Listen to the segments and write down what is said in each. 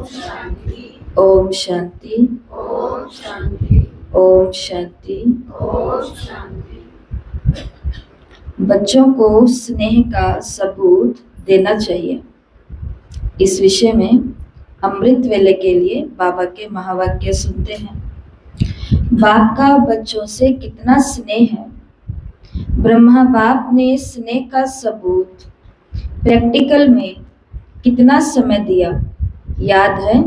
ओम शांति। ओम शांति। बच्चों को स्नेह का सबूत देना चाहिए। इस विषय में अमृत वेले के लिए बाबा के महावाक्य सुनते हैं। बाप का बच्चों से कितना स्नेह है। ब्रह्मा बाप ने स्नेह का सबूत प्रैक्टिकल में कितना समय दिया याद है।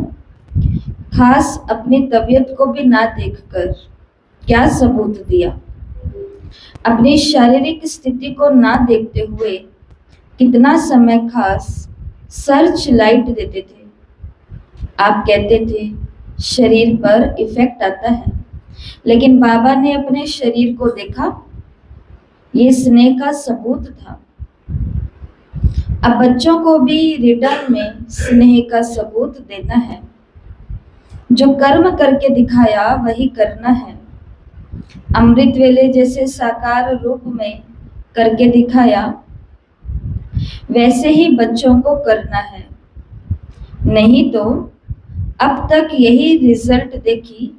खास अपनी तबीयत को भी ना देखकर क्या सबूत दिया। अपनी शारीरिक स्थिति को ना देखते हुए कितना समय खास सर्च लाइट देते थे। आप कहते थे शरीर पर इफेक्ट आता है, लेकिन बाबा ने अपने शरीर को देखा। ये स्नेह का सबूत था। अब बच्चों को भी रिटर्न में स्नेह का सबूत देना है। जो कर्म करके दिखाया वही करना है। अमृत वेले जैसे साकार रूप में करके दिखाया वैसे ही बच्चों को करना है। नहीं तो अब तक यही रिजल्ट देखी।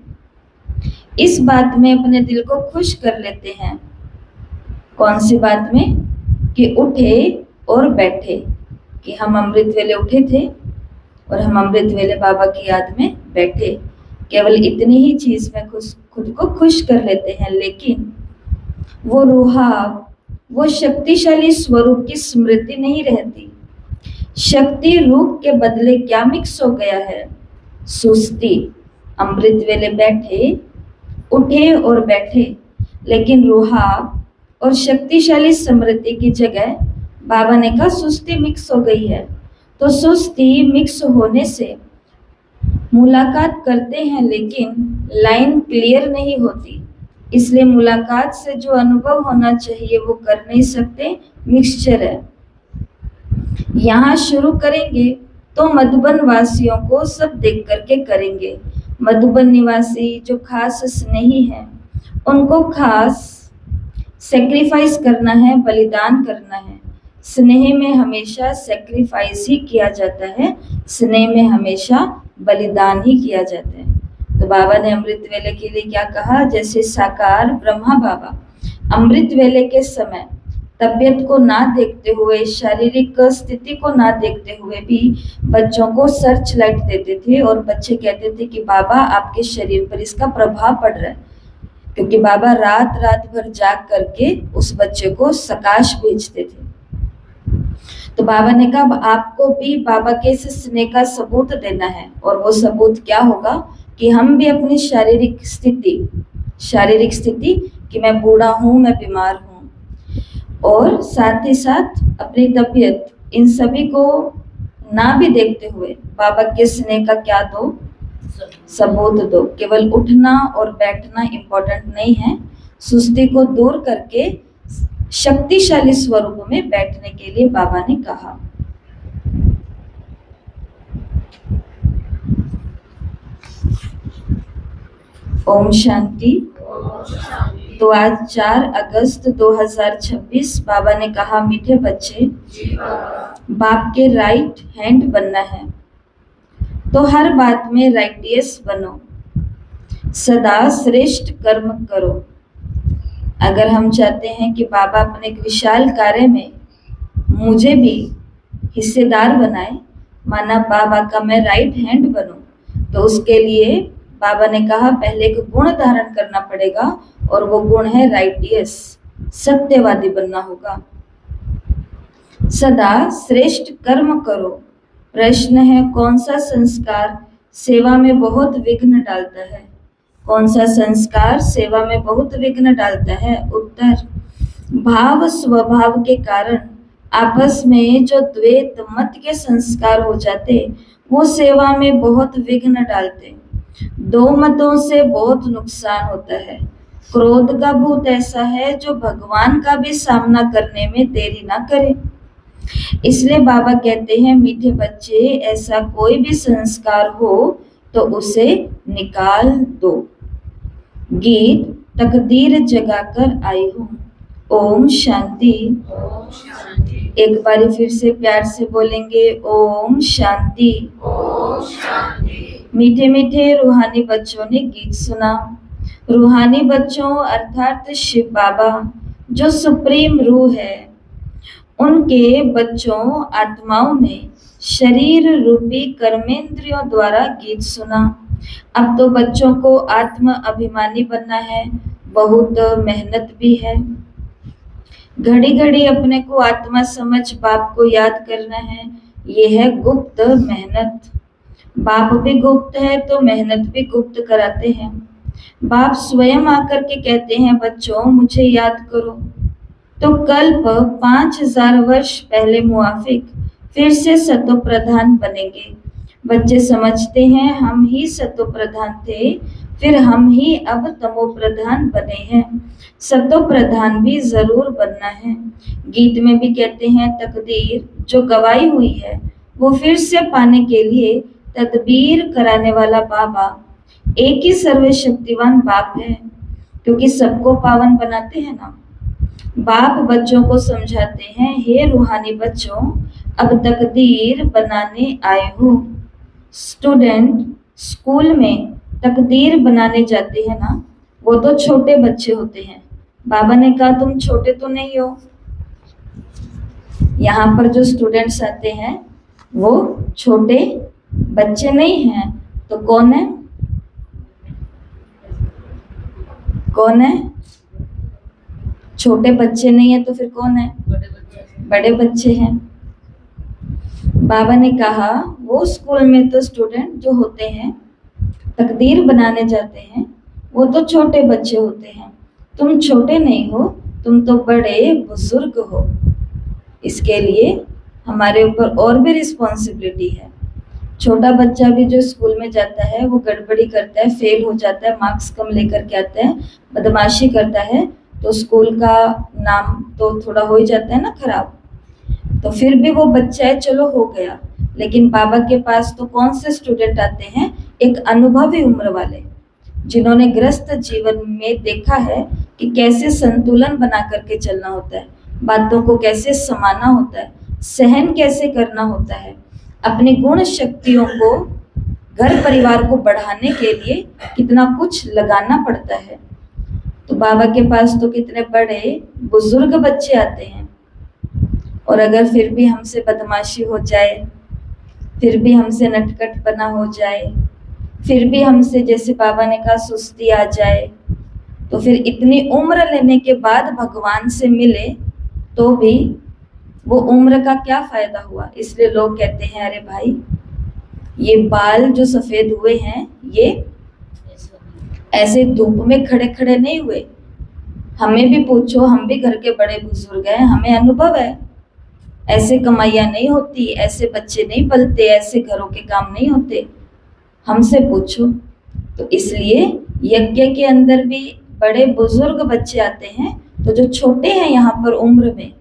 इस बात में अपने दिल को खुश कर लेते हैं। कौन सी बात में? कि उठे और बैठे, कि हम अमृत वेले उठे थे और हम अमृत वेले बाबा की याद में बैठे। केवल इतनी ही चीज में खुद को खुश कर लेते हैं, लेकिन वो रूहाब, वो शक्तिशाली स्वरूप की स्मृति नहीं रहती। शक्ति रूप के बदले क्या मिक्स हो गया है? सुस्ती। अमृत वेले बैठे, उठे और बैठे, लेकिन रूहाब और शक्तिशाली स्मृति की जगह बाबा ने कहा सुस्ती मिक्स हो गई है। तो सुस्ती मिक्स होने से मुलाकात करते हैं, लेकिन लाइन क्लियर नहीं होती। इसलिए मुलाकात से जो अनुभव होना चाहिए वो कर नहीं सकते। मिक्सचर है। यहाँ शुरू करेंगे तो मधुबन वासियों को सब देख करके करेंगे। मधुबन निवासी जो खास स्नेही हैं उनको खास सेक्रीफाइस करना है, बलिदान करना है। स्नेह में हमेशा सेक्रीफाइस ही किया जाता है, स्नेह में हमेशा बलिदान ही किया जाता है। तो बाबा ने अमृत वेले के लिए क्या कहा? जैसे साकार ब्रह्मा बाबा अमृत वेले के समय तबीयत को ना देखते हुए, शारीरिक स्थिति को ना देखते हुए भी बच्चों को सर्च लाइट देते थे और बच्चे कहते थे कि बाबा आपके शरीर पर इसका प्रभाव पड़ रहा है, क्योंकि बाबा रात रात भर जाग करके उस बच्चे को सकाश भेजते थे। तो बाबा ने कहा आपको भी बाबा के इस स्नेह का सबूत देना है। और वो सबूत क्या होगा? कि हम भी अपनी शारीरिक स्थिति कि मैं बूढ़ा हूँ, मैं बीमार हूँ, और साथ ही साथ अपनी तबीयत, इन सभी को ना भी देखते हुए बाबा के स्नेह का क्या दो? सबूत दो। केवल उठना और बैठना इम्पोर्टेंट नहीं है। सुस्ती को दूर करके शक्तिशाली स्वरूप में बैठने के लिए बाबा ने कहा। ओम शांति। तो आज 4 अगस्त 2026 बाबा ने कहा मीठे बच्चे बाप के राइट हैंड बनना है, तो हर बात में राइटियस बनो, सदा श्रेष्ठ कर्म करो। अगर हम चाहते हैं कि बाबा अपने एक विशाल कार्य में मुझे भी हिस्सेदार बनाए, माना बाबा का मैं राइट हैंड बनूं, तो उसके लिए बाबा ने कहा पहले एक गुण धारण करना पड़ेगा, और वो गुण है राइटियस, सत्यवादी बनना होगा। सदा श्रेष्ठ कर्म करो। प्रश्न है कौन सा संस्कार सेवा में बहुत विघ्न डालता है? कौन सा संस्कार सेवा में बहुत विघ्न डालता है? उत्तर, भाव स्वभाव के कारण आपस में जो द्वैत मत के संस्कार हो जाते वो सेवा में बहुत विघ्न डालते। दो मतों से बहुत नुकसान होता है। क्रोध का भूत ऐसा है जो भगवान का भी सामना करने में देरी ना करे। इसलिए बाबा कहते हैं मीठे बच्चे ऐसा कोई भी संस्कार हो तो उसे निकाल दो। गीत तकदीर जगाकर आई हूँ। ओम शांति। एक बारी फिर से प्यार से बोलेंगे ओम शांति। मीठे मीठे रूहानी बच्चों ने गीत सुना। रूहानी बच्चों अर्थात शिव बाबा जो सुप्रीम रूह है, उनके बच्चों आत्माओं ने शरीर रूपी कर्मेंद्रियों द्वारा गीत सुना। अब तो बच्चों को आत्म अभिमानी बनना है, बहुत मेहनत भी है। घड़ी घड़ी अपने को आत्मा समझ बाप को याद करना है, ये है गुप्त मेहनत। बाप भी गुप्त है तो मेहनत भी गुप्त कराते हैं। बाप स्वयं आकर के कहते हैं, बच्चों मुझे याद करो। तो कल्प 5000 वर्ष पहले मुआफिक फिर से सतो प्रधान बनेंगे। बच्चे समझते हैं हम ही सतो प्रधान थे, फिर हम ही अब तमो प्रधान बने हैं। सतो प्रधान भी जरूर बनना है। गीत में भी कहते हैं, तकदीर जो गवाई हुई है वो फिर से पाने के लिए तदबीर कराने वाला बाबा एक ही सर्वशक्तिवान बाप है, क्योंकि सबको पावन बनाते हैं ना। बाप बच्चों को समझाते हैं, हे रूहानी बच्चों, अब तकदीर बनाने आए हो। स्टूडेंट स्कूल में तकदीर बनाने जाते हैं ना, वो तो छोटे बच्चे होते हैं। बाबा ने कहा तुम छोटे तो नहीं हो। यहाँ पर जो स्टूडेंट्स आते हैं वो छोटे बच्चे नहीं हैं, तो कौन है? कौन है? छोटे बच्चे नहीं है तो फिर कौन है? बड़े बच्चे हैं। बाबा ने कहा वो स्कूल में तो स्टूडेंट जो होते हैं तकदीर बनाने जाते हैं वो तो छोटे बच्चे होते हैं। तुम छोटे नहीं हो, तुम तो बड़े बुजुर्ग हो। इसके लिए हमारे ऊपर और भी रिस्पॉन्सिबिलिटी है। छोटा बच्चा भी जो स्कूल में जाता है वो गड़बड़ी करता है, फेल हो जाता है, मार्क्स कम लेकर के आता है, बदमाशी करता है, तो स्कूल का नाम तो थोड़ा हो ही जाता है ना खराब। तो फिर भी वो बच्चा है, चलो हो गया। लेकिन बाबा के पास तो कौन से स्टूडेंट आते हैं? एक अनुभवी उम्र वाले, जिन्होंने ग्रस्त जीवन में देखा है कि कैसे संतुलन बना करके चलना होता है, बातों को कैसे समाना होता है, सहन कैसे करना होता है, अपनी गुण शक्तियों को घर परिवार को बढ़ाने के लिए कितना कुछ लगाना पड़ता है। तो बाबा के पास तो कितने बड़े बुजुर्ग बच्चे आते हैं। और अगर फिर भी हमसे बदमाशी हो जाए, फिर भी हमसे नटखटपना हो जाए, फिर भी हमसे जैसे बाबा ने कहा सुस्ती आ जाए, तो फिर इतनी उम्र लेने के बाद भगवान से मिले तो भी वो उम्र का क्या फायदा हुआ। इसलिए लोग कहते हैं, अरे भाई ये बाल जो सफेद हुए हैं ये ऐसे धूप में खड़े खड़े नहीं हुए। हमें भी पूछो, हम भी घर के बड़े बुजुर्ग हैं, हमें अनुभव है। ऐसे कमाइयाँ नहीं होती, ऐसे बच्चे नहीं पलते, ऐसे घरों के काम नहीं होते, हमसे पूछो। तो इसलिए यज्ञ के अंदर भी बड़े बुजुर्ग बच्चे आते हैं, तो जो छोटे हैं यहाँ पर उम्र में,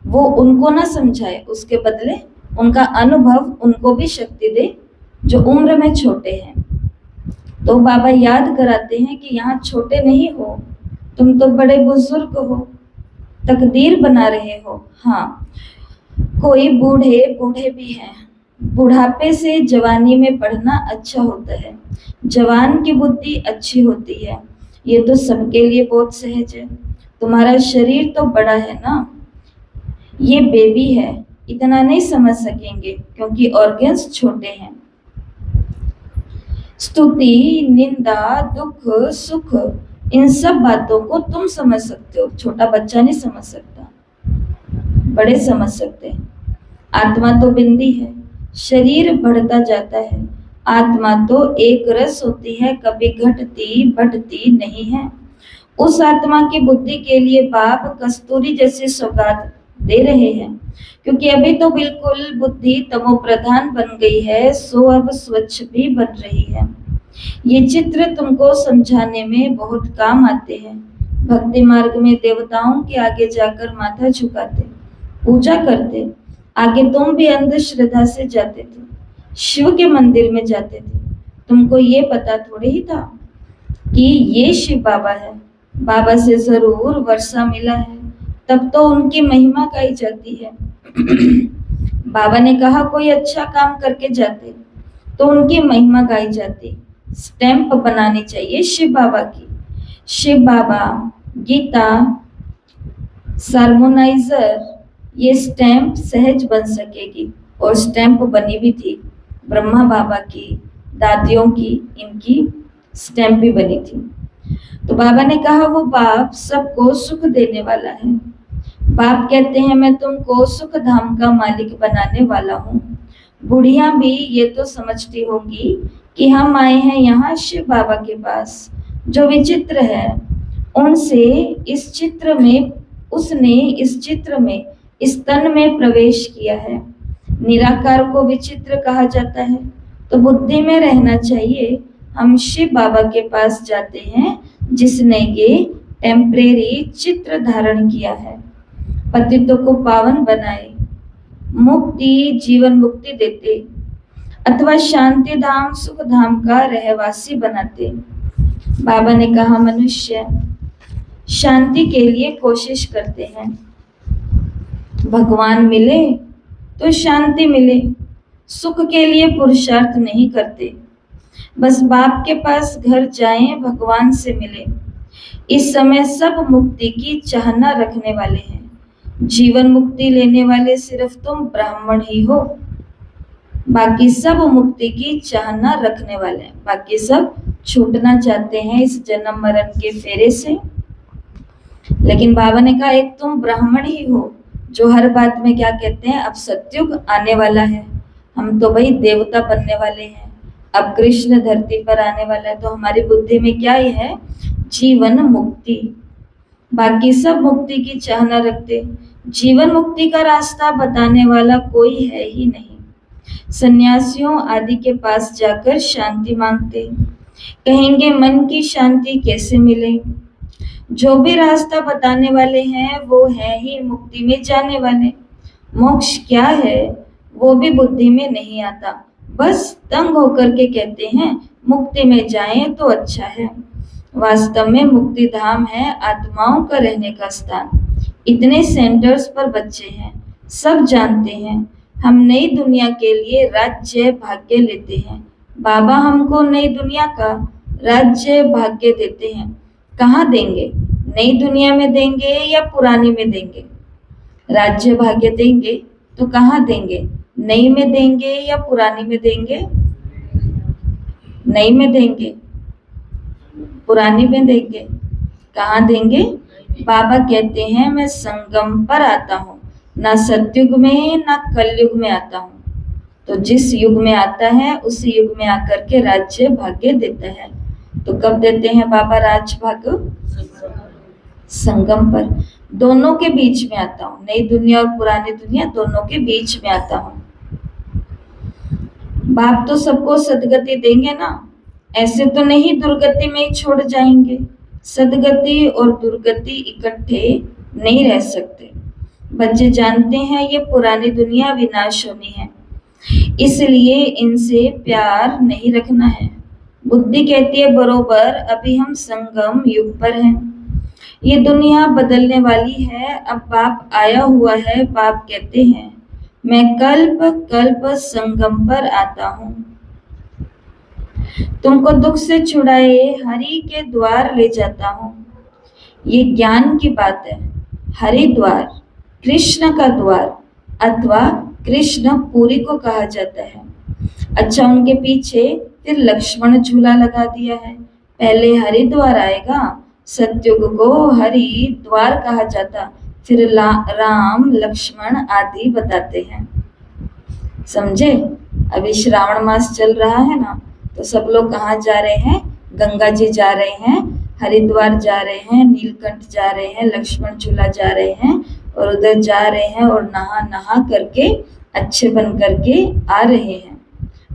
वो उनको ना समझाए, उसके बदले उनका अनुभव उनको भी शक्ति दे जो उम्र में छोटे हैं। तो बाबा याद कराते हैं कि यहाँ छोटे नहीं हो, तुम तो बड़े बुजुर्ग हो, तकदीर बना रहे हो। हाँ, कोई बूढ़े भी हैं। बुढ़ापे से जवानी में बढ़ना अच्छा होता है, जवान की बुद्धि अच्छी होती है, ये तो सबके लिए बहुत सहज है। तुम्हारा शरीर तो बड़ा है ना, ये बेबी है, इतना नहीं समझ सकेंगे क्योंकि ऑर्गन्स छोटे हैं। स्तुति, निंदा, दुख, सुख, इन सब बातों को तुम समझ सकते हो, छोटा बच्चा नहीं समझ सकता, बड़े समझ सकते हैं। आत्मा तो बिंदी है, शरीर बढ़ता जाता है। आत्मा तो एक रस होती है, कभी घटती बढ़ती नहीं है। उस आत्मा की बुद्धि के लिए बाप कस्तूरी जैसी सौगात दे रहे हैं, क्योंकि अभी तो बिल्कुल बुद्धि तमो प्रधान बन गई है, सो अब स्वच्छ भी बन रही है। ये चित्र तुमको समझाने में बहुत काम आते हैं। भक्ति मार्ग में देवताओं के आगे जाकर माथा झुकाते, पूजा करते, आगे तुम भी अंधश्रद्धा से जाते थे, शिव के मंदिर में जाते थे। तुमको ये पता थोड़ी ही था कि ये शिव बाबा है। बाबा से जरूर वर्षा मिला है, तब तो उनकी महिमा गाई जाती है। बाबा ने कहा कोई अच्छा काम करके जाते, तो उनकी महिमा गाई जाती। स्टैंप बनानी चाहिए शिव बाबा की। शिव बाबा, गीता, सार्मोनाइजर, ये स्टैंप सहज बन सकेगी। और स्टैंप बनी भी थी। ब्रह्मा बाबा की, दादियों की, इनकी स्टैंप भी बनी थी। तो बाबा ने कहा वो बाप सबको सुख देने वाला है। बाप कहते हैं मैं तुमको सुख धाम का मालिक बनाने वाला हूँ। बुढ़िया भी ये तो समझती होंगी कि हम आए हैं यहाँ शिव बाबा के पास, जो विचित्र है। उनसे इस चित्र में, उसने इस चित्र में, इस तन में प्रवेश किया है। निराकार को विचित्र कहा जाता है, तो बुद्धि में रहना चाहिए। हम शिव बाबा के पास जाते हैं जिसने ये टेम्परेरी चित्र धारण किया है। पतितों को पावन बनाए, मुक्ति, जीवन मुक्ति देते, अथवा शांति धाम, सुख धाम का रहवासी बनाते। बाबा ने कहा मनुष्य शांति के लिए कोशिश करते हैं, भगवान मिले तो शांति मिले, सुख के लिए पुरुषार्थ नहीं करते। बस बाप के पास घर जाएं, भगवान से मिले। इस समय सब मुक्ति की चाहना रखने वाले हैं। जीवन मुक्ति लेने वाले सिर्फ तुम ब्राह्मण ही हो, बाकी सब मुक्ति की चाहना रखने वाले हैं। बाकी सब छूटना चाहते हैं इस जन्म मरण के फेरे से। लेकिन बाबा ने कहा एक तुम ब्राह्मण ही हो, जो हर बात में क्या कहते हैं, अब सतयुग आने वाला है, हम तो भाई देवता बनने वाले हैं, अब कृष्ण धरती पर आने वाला है। तो हमारी बुद्धि में क्या ही है, जीवन मुक्ति। बाकी सब मुक्ति की चाहना रखते। जीवन मुक्ति का रास्ता बताने वाला कोई है ही नहीं। सन्यासियों आदि के पास जाकर शांति मांगते, कहेंगे मन की शांति कैसे मिले। जो भी रास्ता बताने वाले हैं वो है ही मुक्ति में जाने वाले। मोक्ष क्या है वो भी बुद्धि में नहीं आता, बस तंग होकर के कहते हैं मुक्ति में जाएं तो अच्छा है। वास्तव में मुक्ति धाम है आत्माओं का रहने का स्थान। इतने सेंटर्स पर बच्चे हैं, सब जानते हैं। हम नई दुनिया के लिए राज्य भाग्य लेते हैं। बाबा हमको नई दुनिया का राज्य भाग्य देते हैं। कहाँ देंगे, नई दुनिया में देंगे या पुरानी में देंगे? राज्य भाग्य देंगे तो कहाँ देंगे, नई में देंगे या पुरानी में देंगे? नई में देंगे, पुरानी में देंगे, कहाँ देंगे? बाबा कहते हैं मैं संगम पर आता हूँ, ना सतयुग में ना कलयुग में आता हूँ। तो जिस युग में आता है उस युग में आकर के राज्य भाग्य देता है। तो कब देते हैं बाबा राज भाग्य? संगम पर, दोनों के बीच में आता हूँ। नई दुनिया और पुरानी दुनिया दोनों के बीच में आता हूँ। बाप तो सबको सदगति देंगे ना, ऐसे तो नहीं दुर्गति में ही छोड़ जाएंगे। सदगति और दुर्गति इकट्ठे नहीं रह सकते। बच्चे जानते हैं ये पुरानी दुनिया विनाश होनी है, इसलिए इनसे प्यार नहीं रखना है। बुद्धि कहती है बरोबर अभी हम संगम युग पर हैं, ये दुनिया बदलने वाली है। अब बाप आया हुआ है। बाप कहते हैं मैं कल्प कल्प संगम पर आता हूँ, तुमको दुख से छुड़ाए हरि के द्वार ले जाता हूँ। ये ज्ञान की बात है। हरि द्वार, कृष्ण का द्वार, अथवा कृष्ण पुरी को कहा जाता है। अच्छा, उनके पीछे फिर लक्ष्मण झूला लगा दिया है। पहले हरिद्वार आएगा, सतयुग को हरिद्वार कहा जाता, फिर राम लक्ष्मण आदि बताते हैं। समझे? अभी श्रावण मास चल रहा है ना, तो सब लोग कहाँ जा रहे हैं? गंगा जी जा रहे हैं, हरिद्वार जा रहे हैं, नीलकंठ जा रहे हैं, लक्ष्मण झूला जा रहे हैं, और उधर जा रहे हैं और नहा नहा करके अच्छे बन करके आ रहे हैं।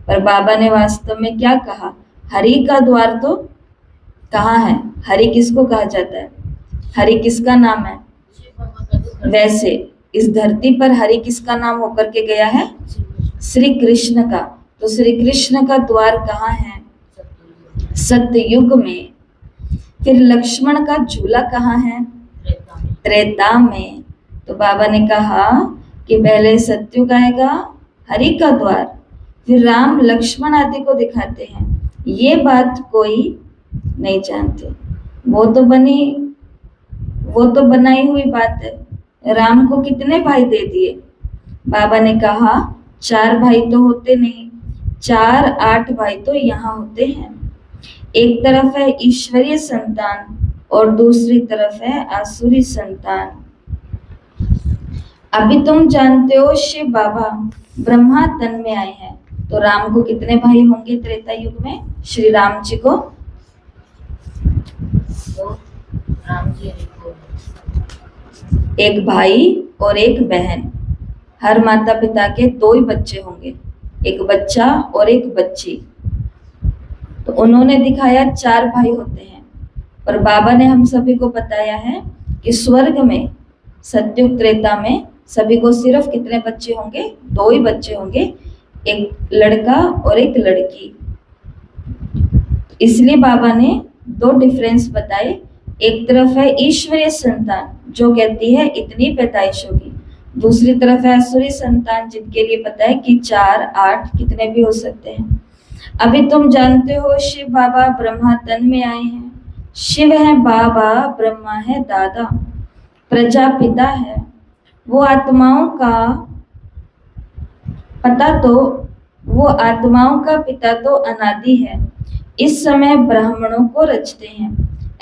पर बाबा ने वास्तव में क्या कहा? हरि का द्वार तो कहाँ है? हरि किसको कहा जाता है? हरि किसका नाम है? वैसे इस धरती पर हरि किसका नाम होकर के गया है? श्री कृष्ण का। तो श्री कृष्ण का द्वार कहाँ है? सतयुग में। फिर लक्ष्मण का झूला कहाँ है? त्रेता में। तो बाबा ने कहा कि पहले सतयुग आएगा, हरि का द्वार, फिर राम लक्ष्मण आदि को दिखाते हैं। ये बात कोई नहीं जानते। वो तो बनाई हुई बात है। राम को कितने भाई दे दिए? बाबा ने कहा 4 भाई तो होते नहीं, 4 8 भाई तो यहाँ होते हैं। एक तरफ है ईश्वरीय संतान और दूसरी तरफ है आसुरी संतान। अभी तुम जानते हो शिव बाबा ब्रह्मा तन में आए हैं, तो राम को कितने भाई होंगे त्रेता युग में? श्री राम जी को एक भाई और एक बहन। हर माता पिता के 2 ही बच्चे होंगे, एक बच्चा और एक बच्ची। तो उन्होंने दिखाया 4 भाई होते हैं, पर बाबा ने हम सभी को बताया है कि स्वर्ग में सत्युग त्रेता में सभी को सिर्फ कितने बच्चे होंगे? 2 ही बच्चे होंगे, एक लड़का और एक लड़की। इसलिए बाबा ने 2 डिफरेंस बताए। एक तरफ है ईश्वरीय संतान जो कहती है इतनी पैदाइश होगी, दूसरी तरफ है असुरी संतान जिनके लिए पता है कि 4 8 कितने भी हो सकते हैं। अभी तुम जानते हो शिव बाबा ब्रह्मा तन में आए हैं। शिव है बाबा, ब्रह्मा है दादा, प्रजापिता है। वो आत्माओं का पिता तो अनादि है। इस समय ब्राह्मणों को रचते हैं।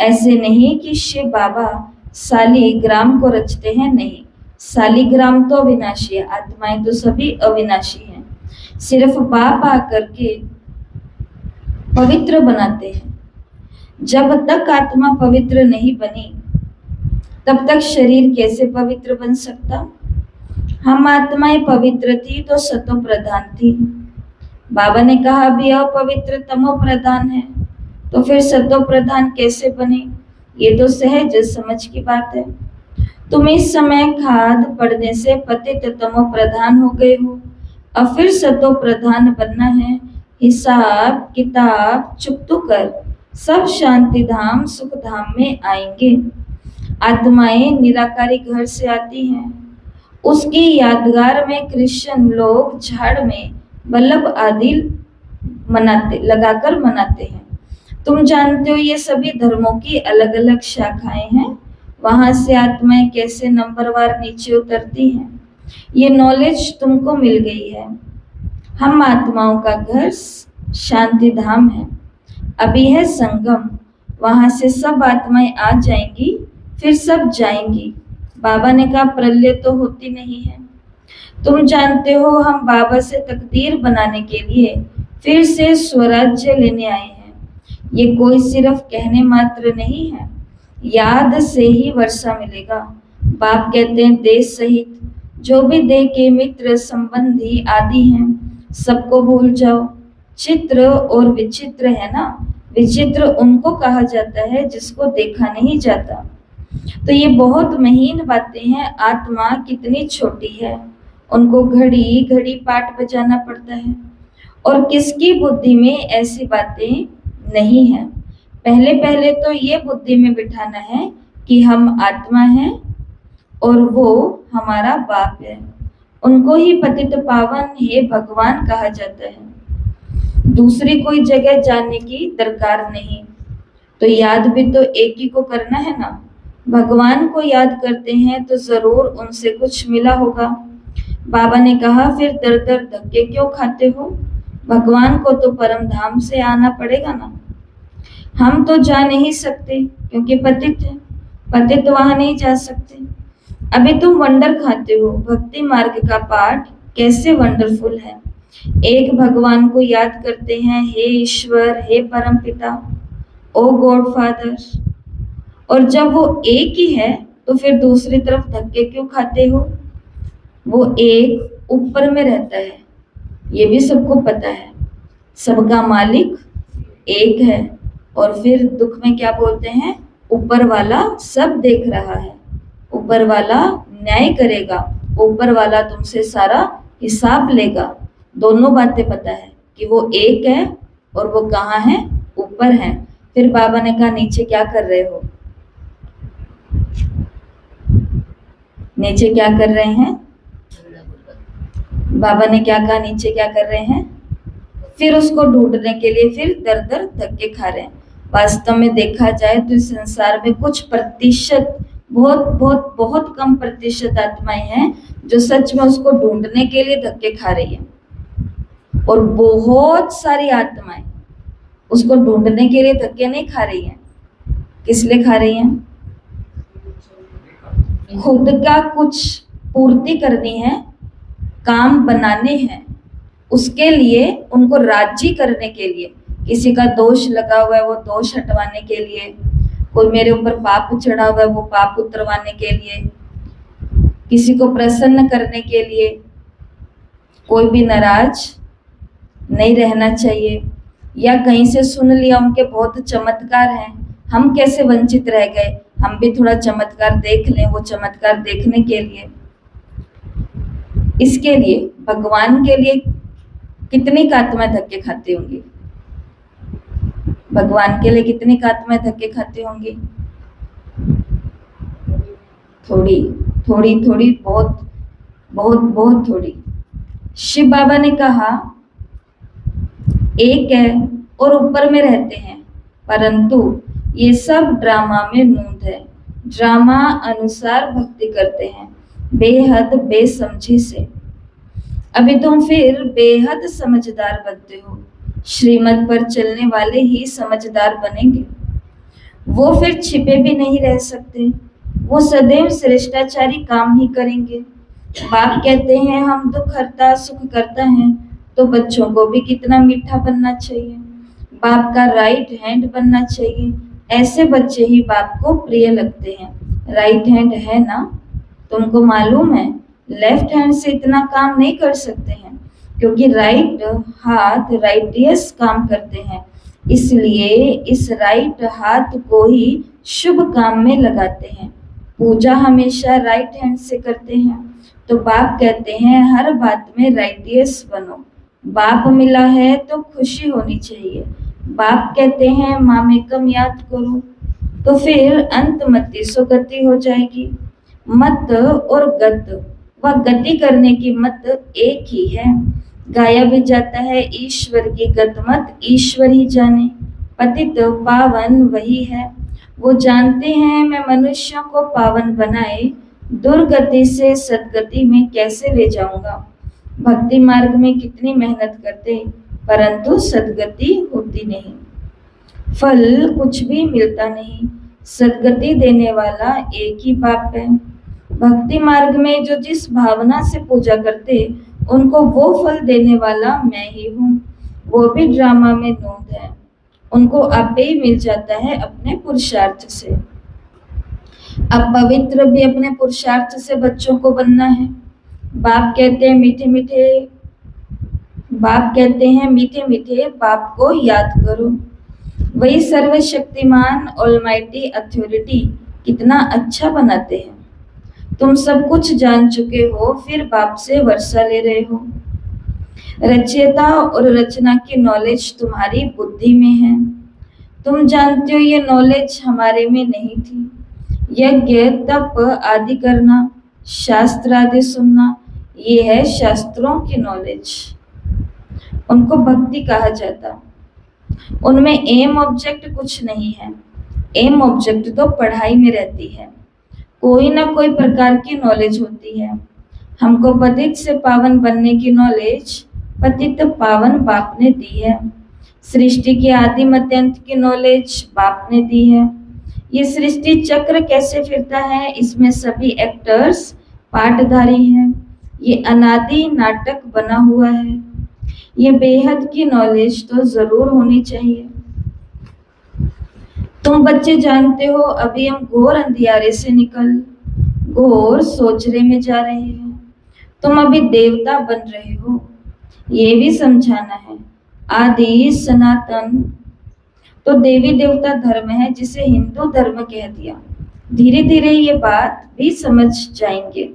ऐसे नहीं कि शिव बाबा शालिग्राम को रचते हैं, नहीं। शालिग्राम तो अविनाशी है, आत्माएं तो सभी अविनाशी हैं। सिर्फ बाप आकर के पवित्र बनाते हैं। जब तक आत्मा पवित्र नहीं बनी तब तक शरीर कैसे पवित्र बन सकता? हम आत्माएं पवित्र थी तो सतो प्रधान थी। बाबा ने कहा भी अपवित्र तमो प्रधान है, तो फिर सतो प्रधान कैसे बने? ये तो सहज समझ की बात है। तुम इस समय खाद पड़ने से पतित तमो प्रधान हो गए हो, अब फिर सतो प्रधान बनना है। हिसाब किताब चुकतू कर सब शांति धाम सुख धाम में आएंगे। आत्माएं निराकारी घर से आती हैं, उसकी यादगार में क्रिश्चियन लोग झाड़ में बल्लभ आदि लगाकर मनाते हैं। तुम जानते हो ये सभी धर्मों की अलग अलग शाखाएं हैं। वहां से आत्माएं कैसे नंबरवार नीचे उतरती हैं, ये नॉलेज तुमको मिल गई है। हम आत्माओं का घर शांति धाम है। अभी है संगम, वहां से सब आत्माएं आ जाएंगी, फिर सब जाएंगी। बाबा ने कहा प्रलय तो होती नहीं है। तुम जानते हो हम बाबा से तकदीर बनाने के लिए फिर से स्वराज्य लेने आए हैं। ये कोई सिर्फ कहने मात्र नहीं है, याद से ही वर्षा मिलेगा। बाप कहते हैं देश सहित जो भी देह के मित्र संबंधी आदि हैं सबको भूल जाओ। चित्र और विचित्र है ना, विचित्र उनको कहा जाता है जिसको देखा नहीं जाता। तो ये बहुत महीन बातें हैं। आत्मा कितनी छोटी है, उनको घड़ी घड़ी पाठ बजाना पड़ता है, और किसकी बुद्धि में ऐसी बातें नहीं है। पहले पहले तो ये बुद्धि में बिठाना है कि हम आत्मा हैं और वो हमारा बाप है। उनको ही पतित पावन हे भगवान कहा जाता है, दूसरी कोई जगह जाने की दरकार नहीं। तो याद भी तो एक ही को करना है ना। भगवान को याद करते हैं तो जरूर उनसे कुछ मिला होगा। बाबा ने कहा फिर दर दर धक्के क्यों खाते हो? भगवान को तो परम धाम से आना पड़ेगा ना। हम तो जा नहीं सकते क्योंकि पतित है, पतित वहां नहीं जा सकते। अभी तुम वंडर खाते हो। भक्ति मार्ग का पाठ कैसे वंडरफुल है। एक भगवान को याद करते हैं, हे ईश्वर, हे परम पिता, ओ गॉड फादर। और जब वो एक ही है तो फिर दूसरी तरफ धक्के क्यों खाते हो? वो एक ऊपर में रहता है, ये भी सबको पता है। सबका मालिक एक है। और फिर दुख में क्या बोलते हैं? ऊपर वाला सब देख रहा है, ऊपर वाला न्याय करेगा, ऊपर वाला तुमसे सारा हिसाब लेगा। दोनों बातें पता है कि वो एक है और वो कहाँ है? ऊपर है। फिर बाबा ने कहा नीचे क्या कर रहे हो? नीचे क्या कर रहे हैं? बाबा ने क्या कहा? नीचे क्या कर रहे हैं? फिर उसको ढूंढने के लिए फिर दर दर धक्के खा रहे हैं। वास्तव में देखा जाए तो इस संसार में कुछ प्रतिशत, बहुत बहुत बहुत कम प्रतिशत आत्माएं हैं जो सच में उसको ढूंढने के लिए धक्के खा रही है, और बहुत सारी आत्माएं उसको ढूंढने के लिए धक्के नहीं खा रही हैं। किस लिए खा रही हैं? खुद का कुछ पूर्ति करनी है, काम बनाने हैं, उसके लिए उनको राजी करने के लिए, किसी का दोष लगा हुआ है वो दोष हटवाने के लिए, कोई मेरे ऊपर पाप चढ़ा हुआ है वो पाप उतरवाने के लिए, किसी को प्रसन्न करने के लिए, कोई भी नाराज नहीं रहना चाहिए, या कहीं से सुन लिया उनके बहुत चमत्कार हैं, हम कैसे वंचित रह गए, हम भी थोड़ा चमत्कार देख लें, वो चमत्कार देखने के लिए। इसके लिए भगवान के लिए कितनी आत्माएं धक्के खाती होंगी? भगवान के लिए कितनी आत्माएं धक्के खाती होंगी? थोड़ी थोड़ी थोड़ी, बहुत बहुत बहुत थोड़ी। शिव बाबा ने कहा एक है और ऊपर में रहते हैं, परंतु ये सब ड्रामा में नूंद है, ड्रामा अनुसार भक्ति करते हैं बेहद बेसमझी से। अभी तुम फिर बेहद समझदार बनते हो, श्रीमत पर चलने वाले ही समझदार बनेंगे। वो फिर छिपे भी नहीं रह सकते, वो सदैव श्रेष्ठाचारी काम ही करेंगे। बाप कहते हैं हम दुख हरता सुख करता है, तो बच्चों को भी कितना मीठा बनना चाहिए, बाप का राइट हैंड बनना चाहिए। ऐसे बच्चे ही बाप को प्रिय लगते हैं। राइट हैंड है ना, तुमको मालूम है लेफ्ट हैंड से इतना काम नहीं कर सकते हैं, क्योंकि राइट हाथ राइटियस काम करते हैं, इसलिए इस राइट हाथ को ही शुभ काम में लगाते हैं। पूजा हमेशा राइट हैंड से करते हैं, तो बाप कहते हैं हर बात में राइटियस बनो। बाप मिला है तो खुशी होनी चाहिए। बाप कहते हैं मामेकम याद करो, तो फिर अंत मति सो गति हो जाएगी। मत और गत व गति करने की मत एक ही है। गाया भी जाता है ईश्वर की गत मत ईश्वर ही जाने, पतित पावन वही है। वो जानते हैं मैं मनुष्यों को पावन बनाए, दुर्गति से सदगति में कैसे ले जाऊंगा। भक्ति मार्ग में कितनी मेहनत करते, परंतु सदगति होती नहीं, फल कुछ भी मिलता नहीं। सदगति देने वाला एक ही बाप है। भक्ति मार्ग में जो जिस भावना से पूजा करते, उनको वो फल देने वाला मैं ही हूँ। वो भी ड्रामा में नूंद है, उनको आपे ही मिल जाता है अपने पुरुषार्थ से। अब पवित्र भी अपने पुरुषार्थ से बच्चों को बनना है। बाप कहते हैं मीठे मीठे बाप को याद करो। वही सर्वशक्तिमान ऑलमाइटी अथॉरिटी कितना अच्छा बनाते हैं। तुम सब कुछ जान चुके हो, फिर बाप से वर्षा ले रहे हो। रचयिता और रचना की नॉलेज तुम्हारी बुद्धि में है। तुम जानते हो ये नॉलेज हमारे में नहीं थी। यज्ञ तप आदि करना, शास्त्र आदि सुनना, ये है शास्त्रों की नॉलेज। उनको भक्ति कहा जाता। उनमें एम ऑब्जेक्ट कुछ नहीं है। एम ऑब्जेक्ट तो पढ़ाई में रहती है, कोई ना कोई प्रकार की नॉलेज होती है। हमको पतित से पावन बनने की नॉलेज पतित पावन बाप ने दी है। सृष्टि की आदि मध्य अंत की नॉलेज बाप ने दी है। ये सृष्टि चक्र कैसे फिरता है, इसमें सभी एक्टर्स पाठधारी हैं। ये अनादि नाटक बना हुआ है। ये बेहद की नॉलेज तो जरूर होनी चाहिए। तुम बच्चे जानते हो अभी हम घोर अंधियारे से निकल घोर सोचने में जा रहे हैं। तुम अभी देवता बन रहे हो, ये भी समझाना है। आदि सनातन तो देवी देवता धर्म है, जिसे हिंदू धर्म कह दिया। धीरे धीरे ये बात भी समझ जाएंगे।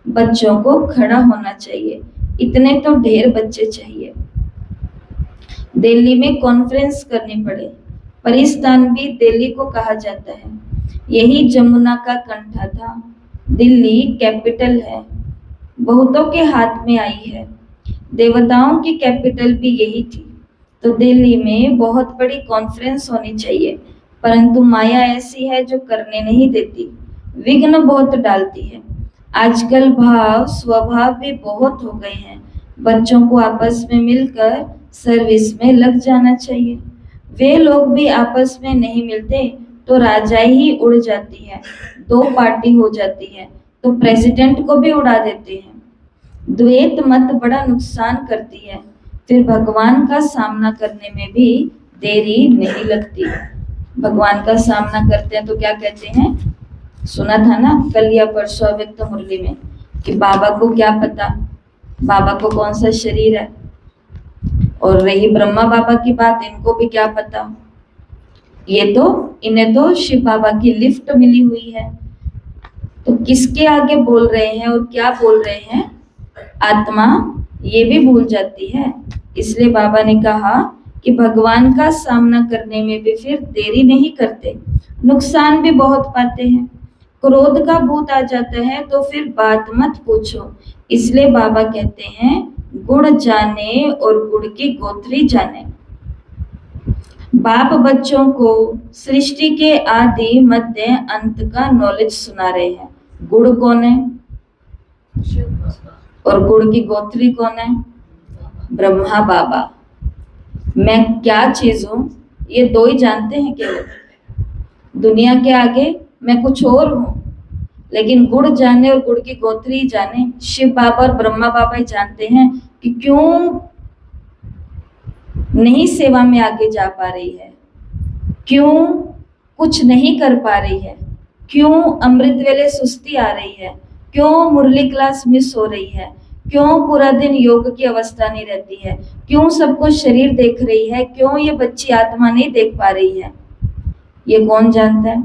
बच्चों को खड़ा होना चाहिए, इतने तो ढेर बच्चे चाहिए। दिल्ली में कॉन्फ्रेंस करनी पड़े। परिस्तान भी दिल्ली को कहा जाता है। यही जमुना का कंठा था। दिल्ली कैपिटल है, बहुतों के हाथ में आई है। देवताओं की कैपिटल भी यही थी। तो दिल्ली में बहुत बड़ी कॉन्फ्रेंस होनी चाहिए, परंतु माया ऐसी है जो करने नहीं देती, विघ्न बहुत डालती है। आजकल भाव स्वभाव भी बहुत हो गए हैं। बच्चों को आपस में मिलकर सर्विस में लग जाना चाहिए। वे लोग भी आपस में नहीं मिलते तो राजाई ही उड़ जाती है, दो पार्टी हो जाती है, तो प्रेसिडेंट को भी उड़ा देते हैं। द्वैत मत बड़ा नुकसान करती है, फिर भगवान का सामना करने में भी देरी नहीं लगती। भगवान का सामना करते हैं तो क्या कहते हैं, सुना था ना कल या परसों अव्यक्त मुरली में कि बाबा को क्या पता, बाबा को कौन सा शरीर है। और रही ब्रह्मा बाबा की बात, इनको भी क्या पता, ये तो इन्हें तो शिव बाबा की लिफ्ट मिली हुई है, तो किसके आगे बोल रहे हैं और क्या बोल रहे हैं आत्मा ये भी भूल जाती है। इसलिए बाबा ने कहा कि भगवान का सामना करने में भी फिर देरी नहीं करते, नुकसान भी बहुत पाते हैं। क्रोध का भूत आ जाता है तो फिर बात मत पूछो। इसलिए बाबा कहते हैं गुण जाने और गुड़ की गोथरी जाने। बाप बच्चों को सृष्टि के आदि मध्य अंत का नॉलेज सुना रहे हैं। गुड़ कौन है और गुड़ की गोथरी कौन है, ब्रह्मा बाबा। मैं क्या चीज हूं ये दो ही जानते हैं केवल, दुनिया के आगे मैं कुछ और हूं। लेकिन गुड़ जाने और गुड़ की गोथरी जाने, शिव बाबा और ब्रह्मा बाबा ही जानते हैं कि क्यों नहीं सेवा में आगे जा पा रही है, क्यों कुछ नहीं कर पा रही है, क्यों अमृत वेले सुस्ती आ रही है, क्यों मुरली क्लास मिस हो रही है, क्यों पूरा दिन योग की अवस्था नहीं रहती है, क्यों सबको शरीर देख रही है, क्यों ये बच्ची आत्मा नहीं देख पा रही है। ये कौन जानता है,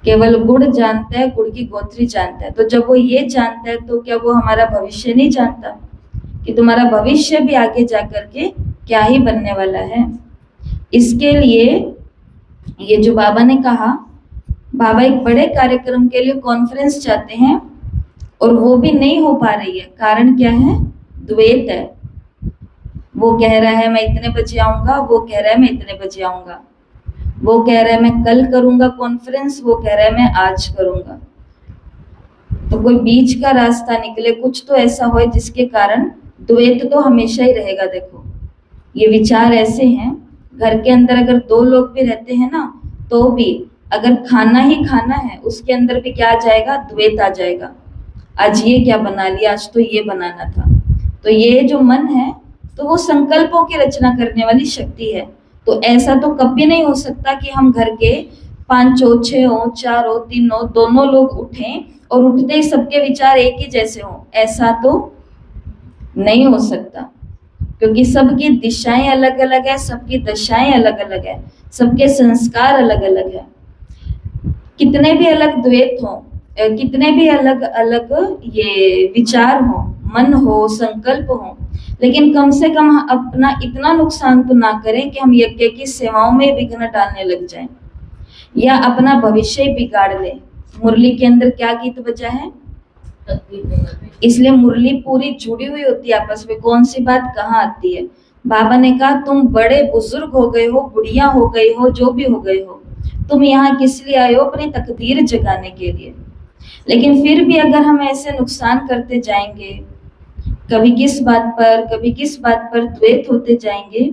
केवल गुड़ जानता है, गुड़ की गोथरी जानता है। तो जब वो ये जानता है तो क्या वो हमारा भविष्य नहीं जानता कि तुम्हारा भविष्य भी आगे जाकर के क्या ही बनने वाला है। इसके लिए ये जो बाबा ने कहा, बाबा एक बड़े कार्यक्रम के लिए कॉन्फ्रेंस चाहते हैं और वो भी नहीं हो पा रही है। कारण क्या है, द्वैत है। वो कह रहा है मैं इतने बजे आऊंगा, वो कह रहा है मैं इतने बजे आऊंगा, वो कह रहा है मैं कल करूंगा कॉन्फ्रेंस, वो कह रहा है मैं आज करूंगा। तो कोई बीच का रास्ता निकले, कुछ तो ऐसा हो जिसके कारण द्वैत तो हमेशा ही रहेगा। देखो ये विचार ऐसे हैं, घर के अंदर अगर दो लोग भी रहते हैं ना, तो भी अगर खाना ही खाना है उसके अंदर भी क्या आ जाएगा, द्वैत आ जाएगा। आज ये क्या बना लिया, आज तो ये बनाना था। तो ये जो मन है तो वो संकल्पों की रचना करने वाली शक्ति है। तो ऐसा तो कभी नहीं हो सकता कि हम घर के 5 हो, 6 हो, 4 हो, 3 हो, दोनों लोग उठें और उठते ही सबके विचार एक ही जैसे हों, ऐसा तो नहीं हो सकता। क्योंकि सबकी दिशाएं अलग अलग है, सबकी दशाएं अलग अलग है, सबके संस्कार अलग अलग है। कितने भी अलग द्वैत हो, कितने भी अलग अलग ये विचार हो, मन हो, संकल्प हो, लेकिन कम से कम अपना इतना नुकसान तो ना करें कि हम यज्ञ की सेवाओं में विघ्न डालने लग जाएं या अपना भविष्य बिगाड़ लें। मुरली के अंदर क्या गीत बजा है, इसलिए मुरली पूरी जुड़ी हुई होती है आपस में, कौन सी बात कहाँ आती है। बाबा ने कहा तुम बड़े बुजुर्ग हो गए हो, बुढ़िया हो गई हो, जो भी हो गए हो, तुम यहाँ किस लिए आए हो, अपनी तकदीर जगाने के लिए। लेकिन फिर भी अगर हम ऐसे नुकसान करते जाएंगे, कभी किस बात पर कभी किस बात पर द्वैत होते जाएंगे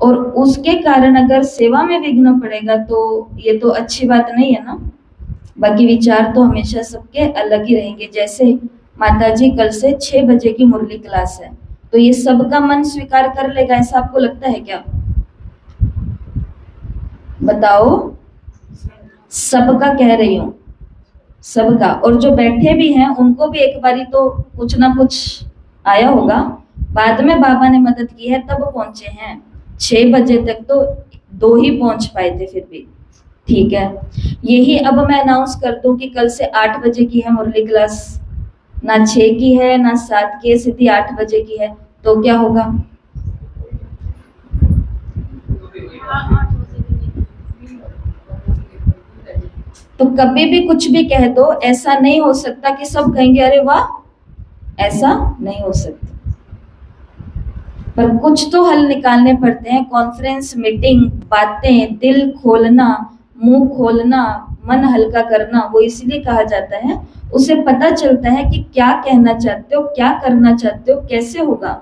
और उसके कारण अगर सेवा में विघ्न पड़ेगा, तो ये तो अच्छी बात नहीं है ना। बाकी विचार तो हमेशा सबके अलग ही रहेंगे। जैसे माताजी कल से 6 बजे की मुरली क्लास है, तो ये सबका मन स्वीकार कर लेगा, ऐसा आपको लगता है क्या, बताओ। सबका कह रही हूँ, सबका। और जो बैठे भी हैं उनको भी एक बारी तो कुछ ना कुछ आया होगा, बाद में बाबा ने मदद की है तब पहुंचे हैं। 6 बजे तक तो 2 ही पहुंच पाए थे फिर भी, ठीक है। यही अब मैं अनाउंस कर दूं कि कल से 8 बजे की है मुरली क्लास, ना 6 की है ना 7 की है, सीधी 8 बजे की है, तो क्या होगा, तो कभी भी कुछ भी कह दो, ऐसा नहीं हो सकता कि सब कहेंगे अरे वाह, ऐसा नहीं हो सकता। पर कुछ तो हल निकालने पड़ते हैं। कॉन्फ्रेंस, मीटिंग, बातें, दिल खोलना, मुंह खोलना, मन हल्का करना, वो इसलिए कहा जाता है, उसे पता चलता है कि क्या कहना चाहते हो, क्या करना चाहते हो, कैसे होगा।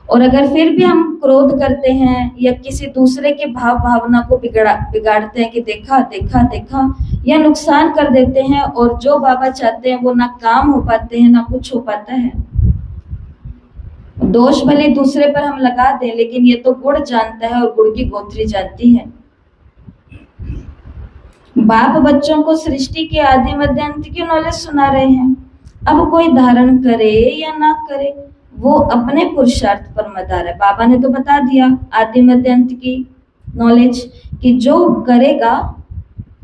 और अगर फिर भी हम क्रोध करते हैं या किसी दूसरे के भाव भावना को बिगाड़ते हैं कि देखा देखा देखा, या नुकसान कर देते हैं, और जो बाबा चाहते हैं वो ना काम हो पाते हैं, ना कुछ हो पाता है। दोष भले दूसरे पर हम लगा दें, लेकिन ये तो गुड़ जानता है और गुड़ की गोत्री जानती है। बाप बच्चों को सृष्टि के आदि मध्य अंत की नॉलेज सुना रहे हैं। अब कोई धारण करे या ना करे, वो अपने पुरुषार्थ पर मदार है। बाबा ने तो बता दिया आदि मध्य अंत की नॉलेज, कि जो करेगा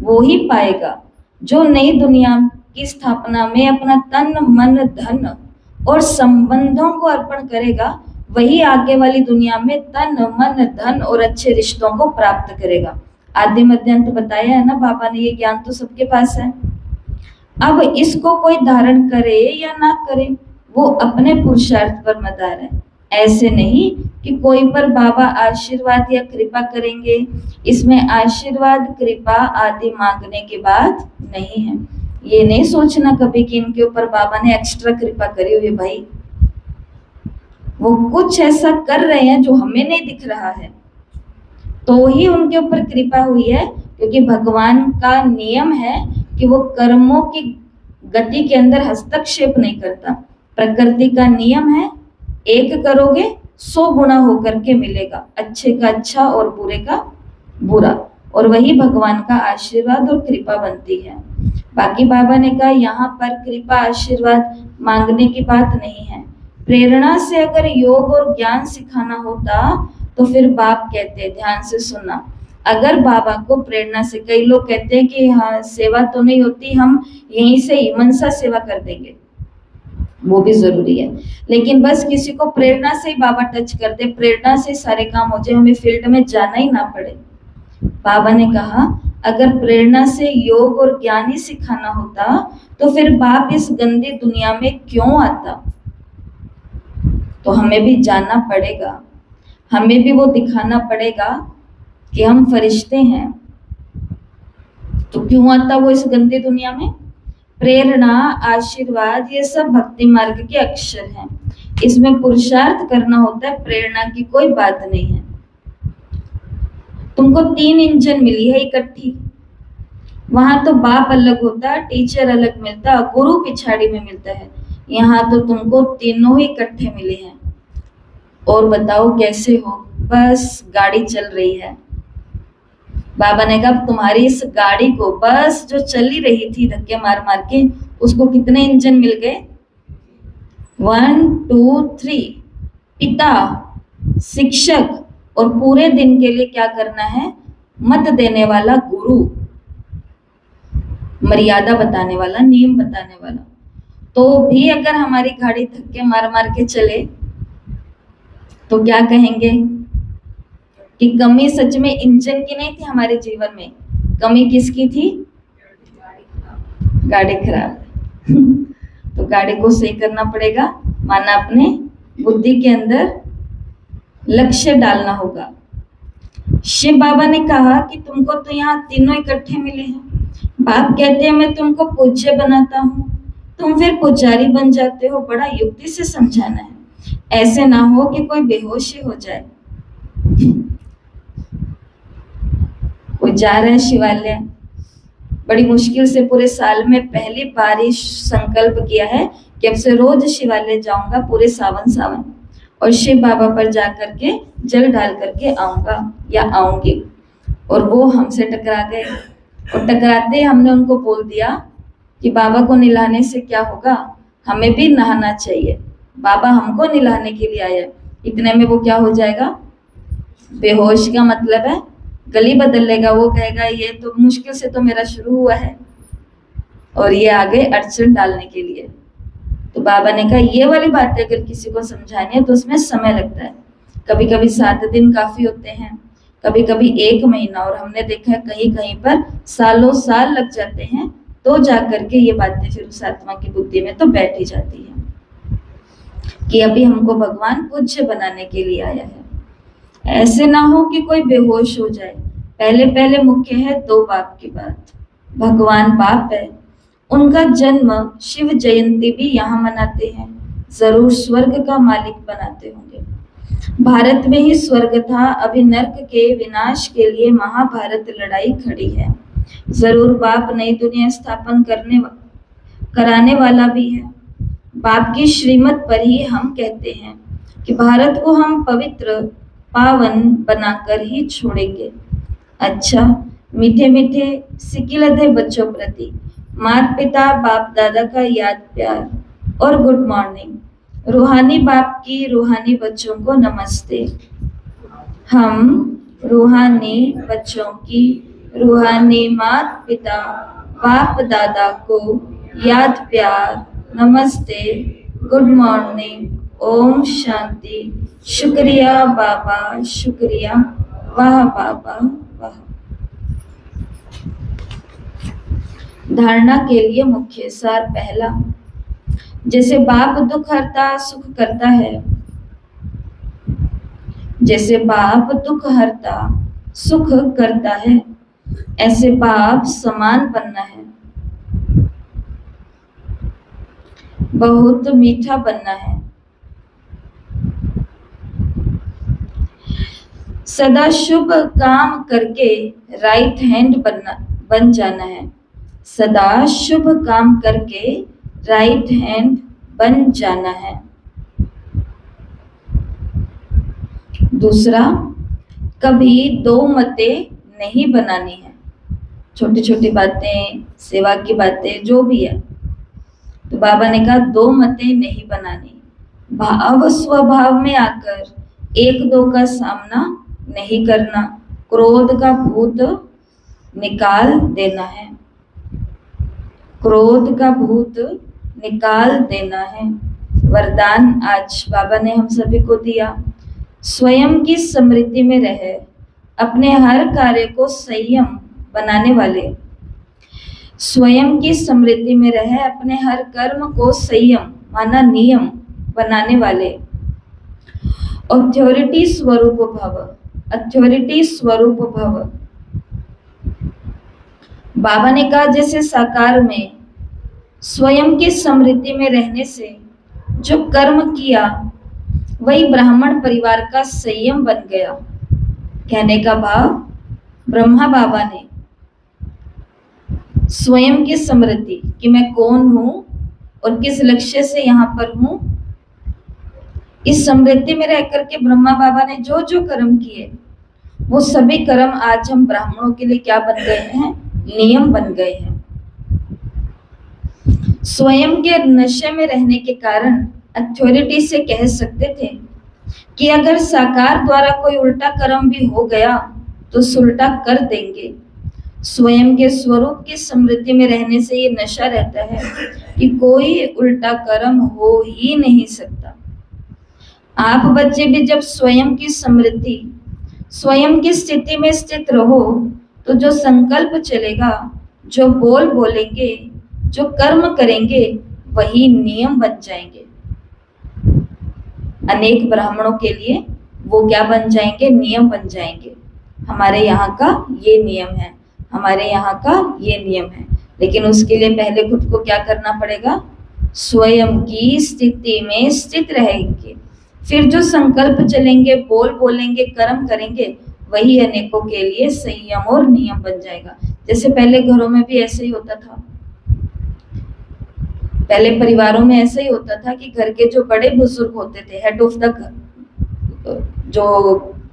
वो ही पाएगा। जो नई दुनिया की स्थापना में अपना तन मन धन और संबंधों को अर्पण करेगा, वही आगे वाली दुनिया में तन मन धन और अच्छे रिश्तों को प्राप्त करेगा। आदि मध्य अंत बताया है ना बाबा ने, ये ज्ञान तो सबके पास है। अब इसको कोई धारण करे या ना करे, वो अपने पुरुषार्थ पर मदार है। ऐसे नहीं कि कोई पर बाबा आशीर्वाद या कृपा करेंगे। इसमें आशीर्वाद कृपा आदि मांगने की बात नहीं है। ये नहीं सोचना कभी कि इनके ऊपर बाबा ने एक्स्ट्रा कृपा करी हुई। भाई वो कुछ ऐसा कर रहे हैं जो हमें नहीं दिख रहा है, तो ही उनके ऊपर कृपा हुई है। क्योंकि भगवान का नियम है कि वो कर्मों की गति के अंदर हस्तक्षेप नहीं करता। प्रकृति का नियम है, एक करोगे 100 गुना होकर के मिलेगा, अच्छे का अच्छा और बुरे का बुरा, और वही भगवान का आशीर्वाद और कृपा बनती है। बाकी बाबा ने कहा यहाँ पर कृपा आशीर्वाद मांगने की बात नहीं है। प्रेरणा से अगर योग और ज्ञान सिखाना होता तो फिर बाप कहते, ध्यान से सुनना, अगर बाबा को प्रेरणा से, कई लोग कहते हैं कि हाँ सेवा तो नहीं होती, हम यहीं से ही मनसा सेवा कर देंगे, वो भी जरूरी है, लेकिन बस किसी को प्रेरणा से ही बाबा टच कर दे, प्रेरणा से सारे काम हो जाए, हमें फील्ड में जाना ही ना पड़े। बाबा ने कहा अगर प्रेरणा से योग और ज्ञान ही सिखाना होता तो फिर बाप इस गंदी दुनिया में क्यों आता। तो हमें भी जाना पड़ेगा, हमें भी वो दिखाना पड़ेगा कि हम फरिश्ते हैं। तो क्यों आता वो इस गंदी दुनिया में? प्रेरणा, आशीर्वाद, ये सब भक्ति मार्ग के अक्षर हैं। इसमें पुरुषार्थ करना होता है, प्रेरणा की कोई बात नहीं है। तुमको 3 इंजन मिली है इकट्ठी, वहां तो बाप अलग होता, टीचर अलग मिलता, गुरु पिछाड़ी में मिलता है। यहाँ तो तुमको तीनों ही इकट्ठे मिले हैं। और बताओ कैसे हो? बस गाड़ी चल रही है। बाबा ने कहा तुम्हारी इस गाड़ी को, बस जो चली रही थी धक्के मार मार के, उसको कितने इंजन मिल गए? 1 2 3। पिता, शिक्षक, और पूरे दिन के लिए क्या करना है? मत देने वाला गुरु, मर्यादा बताने वाला, नियम बताने वाला। तो भी अगर हमारी गाड़ी धक्के मार मार के चले तो क्या कहेंगे कि कमी सच में इंजन की नहीं थी हमारे जीवन में, कमी किसकी थी? गाड़ी खराब। तो गाड़ी को सही करना पड़ेगा, माना अपने बुद्धि के अंदर लक्ष्य डालना होगा। शिव बाबा ने कहा कि तुमको तो यहाँ तीनों इकट्ठे मिले हैं। बाप कहते हैं मैं तुमको पूज्य बनाता हूँ, तुम फिर पुजारी बन जाते हो। बड़ा युक्ति से समझाना है, ऐसे ना हो कि कोई बेहोश ही हो जाए। कोई जा रहा है शिवालय, बड़ी मुश्किल से पूरे साल में पहली बार ही संकल्प किया है कि अब से रोज शिवालय जाऊंगा, पूरे सावन और शिव बाबा पर जा करके जल डाल करके आऊंगा या आऊंगी। और वो हमसे टकरा गए, और टकराते हमने उनको बोल दिया कि बाबा को नहलाने से क्या होगा, हमें भी नहाना चाहिए, बाबा हमको नहलाने के लिए आया। इतने में वो क्या हो जाएगा? बेहोश का मतलब है गली बदल लेगा। वो कहेगा ये तो मुश्किल से तो मेरा शुरू हुआ है, और ये आ गए अड़चन डालने के लिए। तो बाबा ने कहा ये वाली बातें अगर किसी को समझानी है तो उसमें समय लगता है। कभी कभी 7 दिन काफी होते हैं, कभी कभी 1 महीना, और हमने देखा है कहीं कहीं पर सालों साल लग जाते हैं, तो जा करके ये बातें फिर उस आत्मा की बुद्धि में तो बैठ ही जाती है। कि अभी हमको भगवान पूज्य बनाने के लिए आया है। ऐसे ना हो कि कोई बेहोश हो जाए। पहले पहले मुख्य है दो बाप की बात। भगवान बाप है, उनका जन्म शिव जयंती भी यहाँ मनाते हैं, जरूर स्वर्ग का मालिक बनाते होंगे। भारत में ही स्वर्ग था, अभी नर्क के विनाश के लिए महाभारत लड़ाई खड़ी है। जरूर बाप नई दुनिया स्थापन कराने वाला भी है। बाप की श्रीमत पर ही हम कहते हैं कि भारत को हम पवित्र पावन बनाकर ही छोड़ेंगे। अच्छा, मीठे मीठे सिकिलधे बच्चों प्रति माता पिता बाप दादा का याद प्यार और गुड मॉर्निंग। रूहानी बाप की रूहानी बच्चों को नमस्ते। हम रूहानी बच्चों की रूहानी माता पिता बाप दादा को याद प्यार नमस्ते, गुड मॉर्निंग, ओम शांति, शुक्रिया बाबा, शुक्रिया, वाह बाबा वाह। धारणा के लिए मुख्य सार पहला, जैसे बाप दुख हरता सुख करता है, जैसे बाप दुख हरता सुख करता है, ऐसे बाप समान बनना है, बहुत मीठा बनना है, सदा शुभ काम करके राइट हैंड बन जाना है, सदा शुभ काम करके राइट हैंड बन जाना है। दूसरा, कभी दो मतें नहीं बनानी है। छोटी छोटी बातें, सेवा की बातें, जो भी है, तो बाबा ने कहा दो मतें नहीं बनानी। भाव स्वभाव में आकर एक दो का सामना नहीं करना, क्रोध का भूत निकाल देना है, क्रोध का भूत निकाल देना है। वरदान आज बाबा ने हम सभी को दिया, स्वयं की स्मृति में रहे, अपने हर कार्य को संयम बनाने वाले, स्वयं की स्मृति में रहे, अपने हर कर्म को संयम माना नियम बनाने वाले, अथॉरिटी स्वरूप भव, अथॉरिटी स्वरूप भव। बाबा ने कहा जैसे साकार में स्वयं की स्मृति में रहने से जो कर्म किया वही ब्राह्मण परिवार का संयम बन गया। कहने का भाव, ब्रह्मा बाबा ने स्वयं की स्मृति कि मैं कौन हूं और किस लक्ष्य से यहाँ पर हूं, इस स्मृति में रह करके ब्रह्मा बाबा ने जो जो कर्म किए वो सभी कर्म आज हम ब्राह्मणों के लिए क्या बन गए हैं, नियम बन गए हैं। स्वयं के नशे में रहने के कारण अथॉरिटी से कह सकते थे कि अगर साकार द्वारा कोई उल्टा कर्म भी हो गया तो सुलटा कर देंगे। स्वयं के स्वरूप की स्मृति में रहने से ये नशा रहता है कि कोई उल्टा कर्म हो ही नहीं सकता। आप बच्चे भी जब स्वयं की स्मृति, स्वयं की स्थिति में स्थित रहो तो जो संकल्प चलेगा, जो बोल बोलेंगे, जो कर्म करेंगे वही नियम बन जाएंगे। अनेक ब्राह्मणों के लिए वो क्या बन जाएंगे, नियम बन जाएंगे। हमारे यहाँ का ये नियम है, हमारे यहाँ का ये नियम है, लेकिन उसके लिए पहले खुद को क्या करना पड़ेगा, स्वयं की स्थिति में स्थित रहेंगे, फिर जो संकल्प चलेंगे, बोल बोलेंगे, कर्म करेंगे वही अनेकों के लिए संयम और नियम बन जाएगा। जैसे पहले घरों में भी ऐसे ही होता था, पहले परिवारों में ऐसा ही होता था कि घर के जो बड़े बुजुर्ग होते थे, हेड ऑफ द जो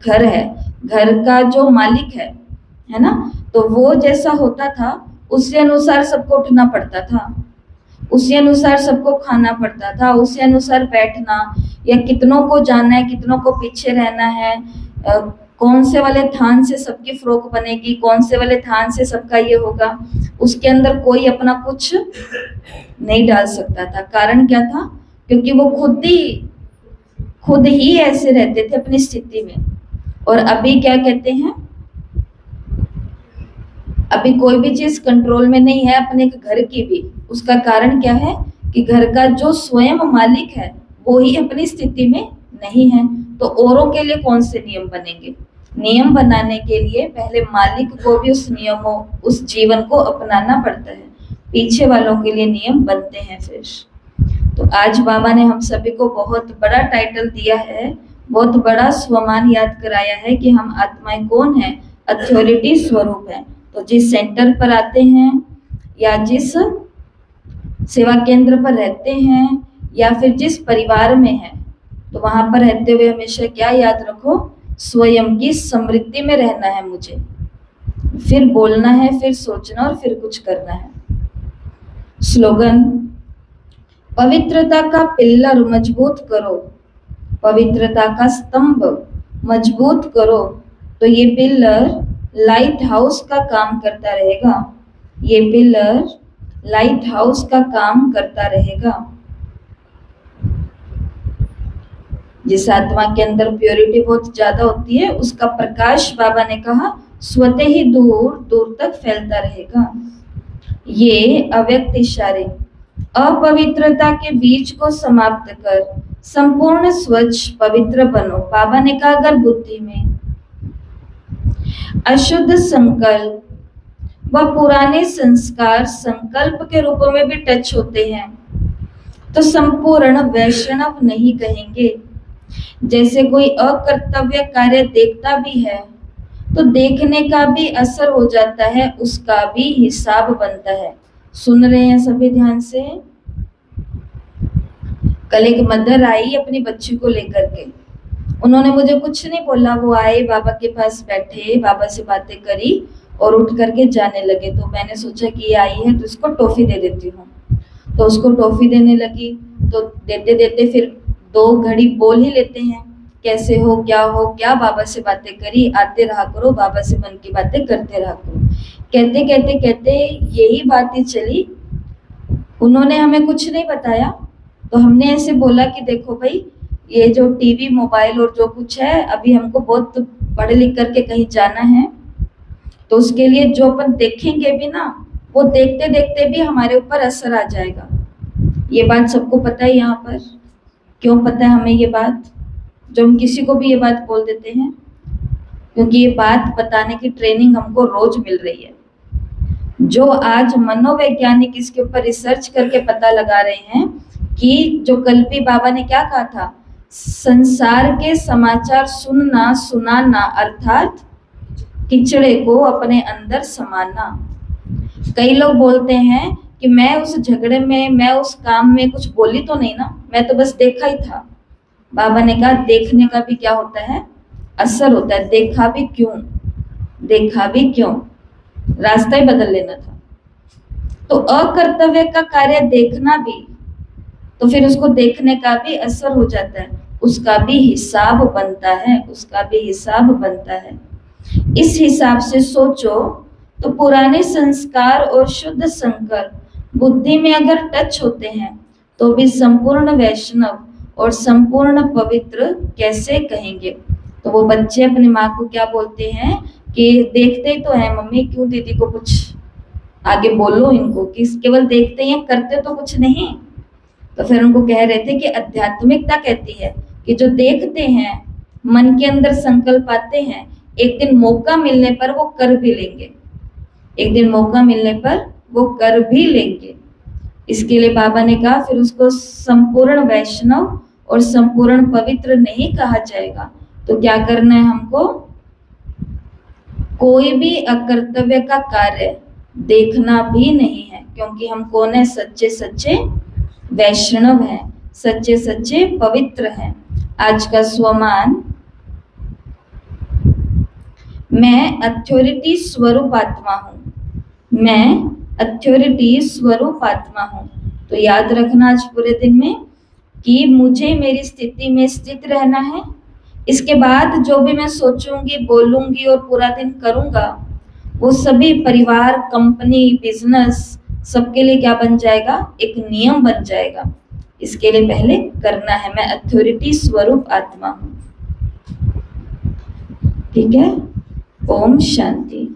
घर है, घर का जो मालिक है ना, तो वो जैसा होता था उसी अनुसार सबको उठना पड़ता था, उसी अनुसार सबको खाना पड़ता था, उसी अनुसार बैठना, या कितनों को जाना है, कितनों को पीछे रहना है, कौन से वाले थान से सबकी फ्रॉक बनेगी, कौन से वाले थान से सबका ये होगा, उसके अंदर कोई अपना कुछ नहीं डाल सकता था। कारण क्या था, क्योंकि वो खुद ही ऐसे रहते थे अपनी स्थिति में। और अभी क्या कहते हैं, अभी कोई भी चीज कंट्रोल में नहीं है, अपने घर की भी। उसका कारण क्या है कि घर का जो स्वयं मालिक है वो ही अपनी स्थिति में नहीं है, तो औरों के लिए कौन से नियम बनेंगे? नियम बनाने के लिए पहले मालिक को भी उस नियमों, उस जीवन को अपनाना पड़ता है, पीछे वालों के लिए नियम बनते हैं फिर। तो आज बाबा ने हम सभी को बहुत बड़ा टाइटल दिया है, बहुत बड़ा स्वमान याद कराया है कि हम आत्माएं कौन है, अथॉरिटी स्वरूप है। तो जिस सेंटर पर आते हैं या जिस सेवा केंद्र पर रहते हैं या फिर जिस परिवार में है, तो वहां पर रहते हुए हमेशा क्या याद रखो, स्वयं की समृद्धि में रहना है मुझे, फिर बोलना है, फिर सोचना और फिर कुछ करना है। स्लोगन, पवित्रता का पिल्लर मजबूत करो, पवित्रता का स्तंभ मजबूत करो, तो ये पिल्लर लाइट हाउस का काम करता रहेगा, ये पिल्लर लाइट हाउस का काम करता रहेगा। जिस आत्मा के अंदर प्योरिटी बहुत ज्यादा होती है, उसका प्रकाश बाबा ने कहा स्वतः ही दूर दूर तक फैलता रहेगा। ये अव्यक्त इशारे, अपवित्रता के बीज को समाप्त कर संपूर्ण स्वच्छ पवित्र बनो। बाबा ने कहा अगर बुद्धि में अशुद्ध संकल्प व पुराने संस्कार संकल्प के रूप में भी टच होते हैं, तो संपूर्ण वैष्णव नहीं कहेंगे। जैसे कोई अकर्तव्य कार्य देखता भी है, तो देखने का भी असर हो जाता है, उसका भी हिसाब बनता है। सुन रहे हैं सभी ध्यान से? कल एक मदर आई अपनी बच्ची को लेकर के, उन्होंने मुझे कुछ नहीं बोला, वो आए बाबा के पास बैठे, बाबा से बातें करी और उठ करके जाने लगे। तो मैंने सोचा कि ये आई है तो इसको टॉफी दे देती हूँ, तो उसको टॉफी देने लगी। तो देते देते फिर 2 घड़ी बोल ही लेते हैं, कैसे हो, क्या बाबा से बातें करी, आते रहा करो, बाबा से मन की बातें करते रहा करो। कहते कहते कहते यही बात ही चली, उन्होंने हमें कुछ नहीं बताया, तो हमने ऐसे बोला कि देखो भाई, ये जो टीवी मोबाइल और जो कुछ है, अभी हमको बहुत पढ़ लिख करके कहीं जाना है, तो उसके लिए जो अपन देखेंगे भी ना, वो देखते देखते भी हमारे ऊपर असर आ जाएगा। ये बात सबको पता है यहाँ पर। क्यों पता है हमें ये बात? जो हम किसी को भी ये बात बोल देते हैं, क्योंकि ये बात बताने की ट्रेनिंग हमको रोज मिल रही है। जो आज मनोवैज्ञानिक इसके ऊपर रिसर्च करके पता लगा रहे हैं कि जो कल्पी बाबा ने क्या कहा था, संसार के समाचार सुनना सुनाना अर्थात किचड़े को अपने अंदर समाना। कई लोग बोलते हैं कि मैं उस झगड़े में, मैं उस काम में कुछ बोली तो नहीं ना, मैं तो बस देखा ही था। बाबा ने कहा देखने का भी क्या होता है, असर होता है। देखा भी क्यों, देखा भी क्यों, रास्ता ही बदल लेना था। तो अकर्तव्य का कार्य देखना भी, तो फिर उसको देखने का भी असर हो जाता है, उसका भी हिसाब बनता है, उसका भी हिसाब बनता है। इस हिसाब से सोचो तो पुराने संस्कार और शुद्ध संकल्प बुद्धि में अगर टच होते हैं, तो भी संपूर्ण वैष्णव और संपूर्ण पवित्र कैसे कहेंगे? तो वो बच्चे अपनी माँ को क्या बोलते हैं कि देखते तो है मम्मी, क्यों दीदी को कुछ आगे बोलो इनको, कि केवल देखते हैं करते तो कुछ नहीं। तो फिर उनको कह रहे थे कि आध्यात्मिकता कहती है कि जो देखते हैं, मन के अंदर संकल्प आते हैं, एक दिन मौका मिलने पर वो कर भी लेंगे, एक दिन मौका मिलने पर वो कर भी लेंगे। इसके लिए बाबा ने कहा फिर उसको संपूर्ण वैष्णव और संपूर्ण पवित्र नहीं कहा जाएगा। तो क्या करना है हमको? कोई भी अकर्तव्य का कार्य देखना भी नहीं है, क्योंकि हम कौन है? सच्चे सच्चे वैष्णव हैं, सच्चे सच्चे पवित्र हैं। आज का स्वमान, मैं अथॉरिटी स्वरूप आत्मा हूँ, मैं अथॉरिटी स्वरूप आत्मा हूँ। तो याद रखना आज पूरे दिन में कि मुझे मेरी स्थिति में स्थित रहना है। इसके बाद जो भी मैं सोचूंगी, बोलूंगी और पूरा दिन करूंगा, वो सभी परिवार, कंपनी, बिजनेस सबके लिए क्या बन जाएगा? एक नियम बन जाएगा। इसके लिए पहले करना है, मैं अथॉरिटी स्वरूप आत्मा हूँ। ठीक है? ओम शांति।